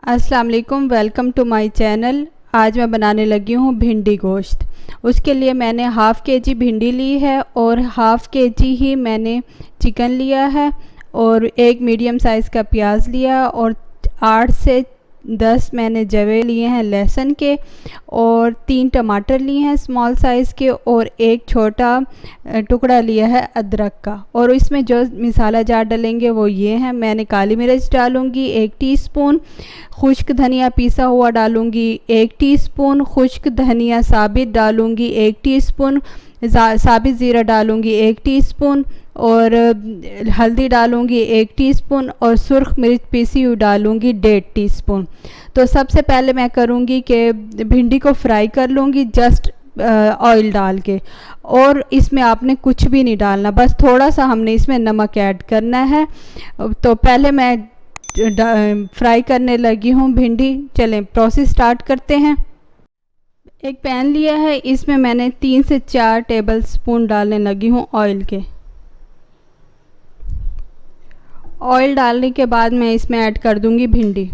अस्सलाम वालेकुम, welcome to my channel. आज मैं बनाने लगी हूँ भिंडी गोश्त। उसके लिए मैंने हाफ़ के जी भिंडी ली है और हाफ़ के जी ही मैंने चिकन लिया है और एक मीडियम साइज़ का प्याज लिया और 8 से 10 मैंने जवे लिए हैं लहसुन के और 3 टमाटर लिए हैं स्मॉल साइज़ के और एक छोटा टुकड़ा लिया है अदरक का। और इसमें जो मसाला जार डालेंगे वो ये हैं। मैंने काली मिर्च डालूँगी 1 टीस्पून, खुश्क धनिया पीसा हुआ डालूँगी 1 टीस्पून, खुश्क धनिया साबित डालूँगी 1 टीस्पून, साबित ज़ीरा डालूँगी 1 टीस्पून और हल्दी डालूँगी 1 टीस्पून और सुर्ख मिर्च पीसी हुई डालूँगी 1.5 टीस्पून। तो सबसे पहले मैं करूँगी कि भिंडी को फ्राई कर लूँगी जस्ट ऑयल डाल के, और इसमें आपने कुछ भी नहीं डालना, बस थोड़ा सा हमने इसमें नमक ऐड करना है। तो पहले मैं फ्राई करने लगी हूँ भिंडी। चलें प्रोसेस स्टार्ट करते हैं। एक पैन लिया है, इसमें मैंने 3 से 4 टेबल स्पून डालने लगी हूँ ऑयल के। ऑयल डालने के बाद मैं इसमें ऐड कर दूंगी भिंडी।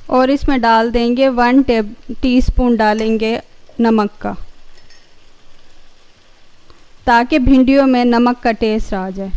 और इसमें डाल देंगे 1 टीस्पून डालेंगे नमक का, ताकि भिंडियों में नमक का टेस्ट आ जाए।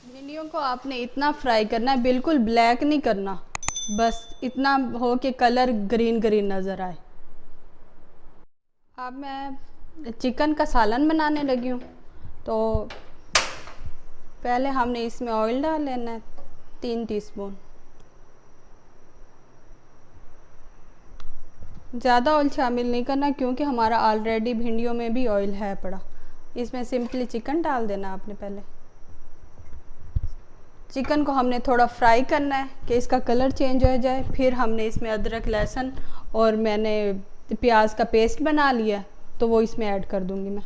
भिंडियों को आपने इतना फ्राई करना है, बिल्कुल ब्लैक नहीं करना, बस इतना हो कि कलर ग्रीन ग्रीन नज़र आए। अब मैं चिकन का सालन बनाने लगी हूँ। तो पहले हमने इसमें ऑयल डाल लेना है 3 टीस्पून। ज़्यादा ऑयल शामिल नहीं करना क्योंकि हमारा ऑलरेडी भिंडियों में भी ऑयल है पड़ा। इसमें सिंपली चिकन डाल देना आपने। पहले चिकन को हमने थोड़ा फ्राई करना है कि इसका कलर चेंज हो जाए। फिर हमने इसमें अदरक लहसुन और मैंने प्याज का पेस्ट बना लिया, तो वो इसमें ऐड कर दूंगी मैं।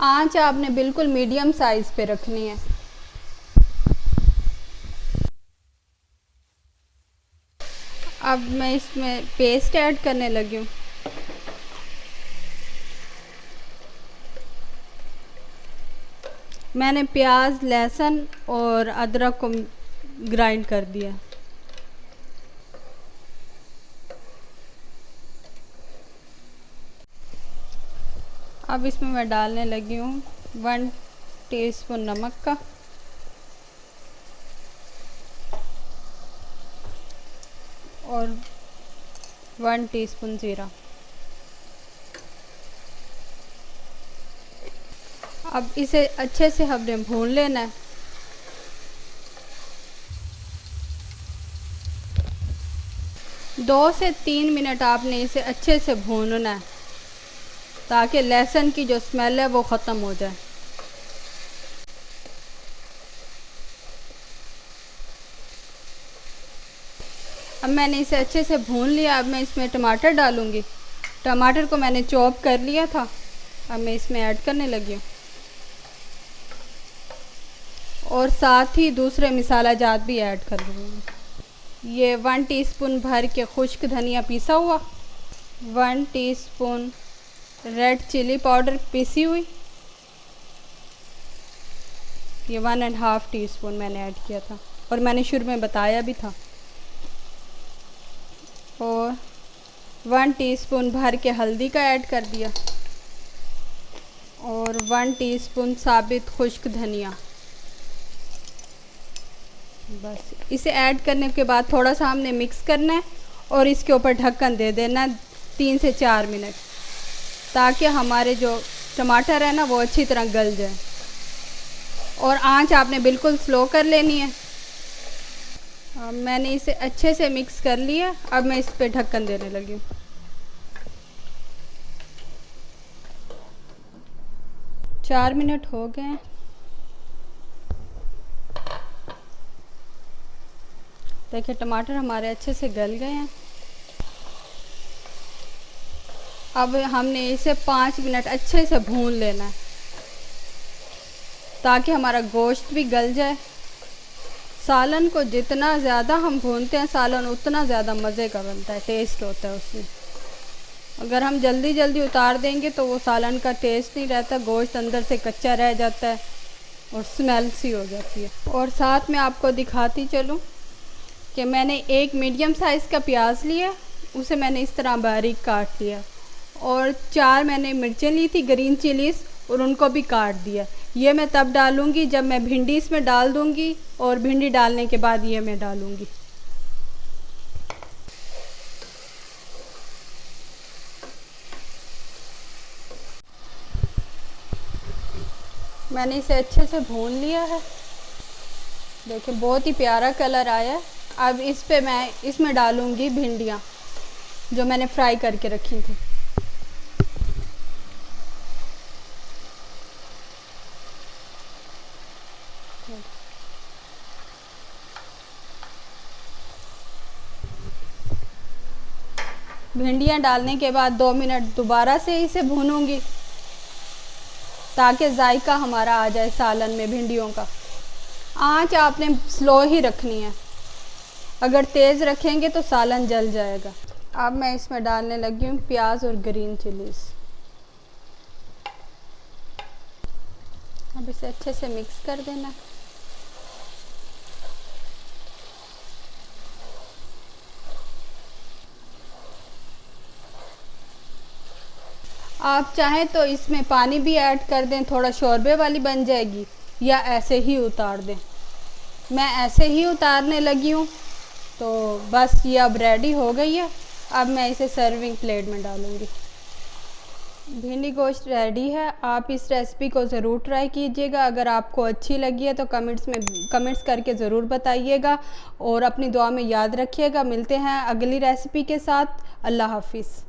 आंच आपने बिल्कुल मीडियम साइज़ पे रखनी है। अब मैं इसमें पेस्ट ऐड करने लगी हूँ। मैंने प्याज लहसुन और अदरक को ग्राइंड कर दिया। अब इसमें मैं डालने लगी हूँ 1 टीस्पून नमक का और 1 टीस्पून ज़ीरा। अब इसे अच्छे से हमने भून लेना है। दो से 3 मिनट आपने इसे अच्छे से भूनना है ताकि लहसुन की जो स्मेल है वो ख़त्म हो जाए। अब मैंने इसे अच्छे से भून लिया। अब मैं इसमें टमाटर डालूँगी। टमाटर को मैंने चॉप कर लिया था, अब मैं इसमें ऐड करने लगी हूँ। और साथ ही दूसरे मसाला जात भी ऐड कर दूँगी। ये 1 टीस्पून भर के खुश्क धनिया पीसा हुआ, 1 टीस्पून रेड चिली पाउडर पीसी हुई, ये 1.5 टीस्पून मैंने ऐड किया था और मैंने शुरू में बताया भी था। और 1 टीस्पून भर के हल्दी का ऐड कर दिया और 1 टीस्पून साबित खुश्क धनिया। बस इसे ऐड करने के बाद थोड़ा सा हमने मिक्स करना है और इसके ऊपर ढक्कन दे देना 3 से 4 मिनट, ताकि हमारे जो टमाटर है ना वो अच्छी तरह गल जाए। और आंच आपने बिल्कुल स्लो कर लेनी है। अब मैंने इसे अच्छे से मिक्स कर लिया। अब मैं इस पे ढक्कन देने लगी हूँ। 4 मिनट हो गए हैं। देखिए टमाटर हमारे अच्छे से गल गए हैं। अब हमने इसे 5 मिनट अच्छे से भून लेना है, ताकि हमारा गोश्त भी गल जाए। सालन को जितना ज़्यादा हम भूनते हैं सालन उतना ज़्यादा मज़े का बनता है, टेस्ट होता है उसमें। अगर हम जल्दी जल्दी उतार देंगे तो वो सालन का टेस्ट नहीं रहता, गोश्त अंदर से कच्चा रह जाता है और स्मेल सी हो जाती है। और साथ में आपको दिखाती चलूँ कि मैंने एक मीडियम साइज़ का प्याज लिया, उसे मैंने इस तरह बारीक काट लिया, और 4 मैंने मिर्चें ली थी ग्रीन चिलीज़ और उनको भी काट दिया। ये मैं तब डालूँगी जब मैं भिंडी इसमें डाल दूँगी, और भिंडी डालने के बाद ये मैं डालूँगी। मैंने इसे अच्छे से भून लिया है। देखिए बहुत ही प्यारा कलर आया है। अब इस पे मैं इसमें डालूँगी भिंडियाँ जो मैंने फ्राई करके रखी थी। भिंडियाँ डालने के बाद 2 मिनट दोबारा से इसे भूनूंगी, ताकि जायका हमारा आ जाए सालन में भिंडियों का। आंच आपने स्लो ही रखनी है, अगर तेज़ रखेंगे तो सालन जल जाएगा। अब मैं इसमें डालने लगी हूँ प्याज और ग्रीन चिलीज़। अब इसे अच्छे से मिक्स कर देना। आप चाहें तो इसमें पानी भी ऐड कर दें, थोड़ा शोरबे वाली बन जाएगी, या ऐसे ही उतार दें। मैं ऐसे ही उतारने लगी हूँ। तो बस ये अब रेडी हो गई है। अब मैं इसे सर्विंग प्लेट में डालूँगी। भिंडी गोश्त रेडी है। आप इस रेसिपी को ज़रूर ट्राई कीजिएगा। अगर आपको अच्छी लगी है तो कमेंट्स करके ज़रूर बताइएगा, और अपनी दुआ में याद रखिएगा। मिलते हैं अगली रेसिपी के साथ। अल्लाह हाफिज़।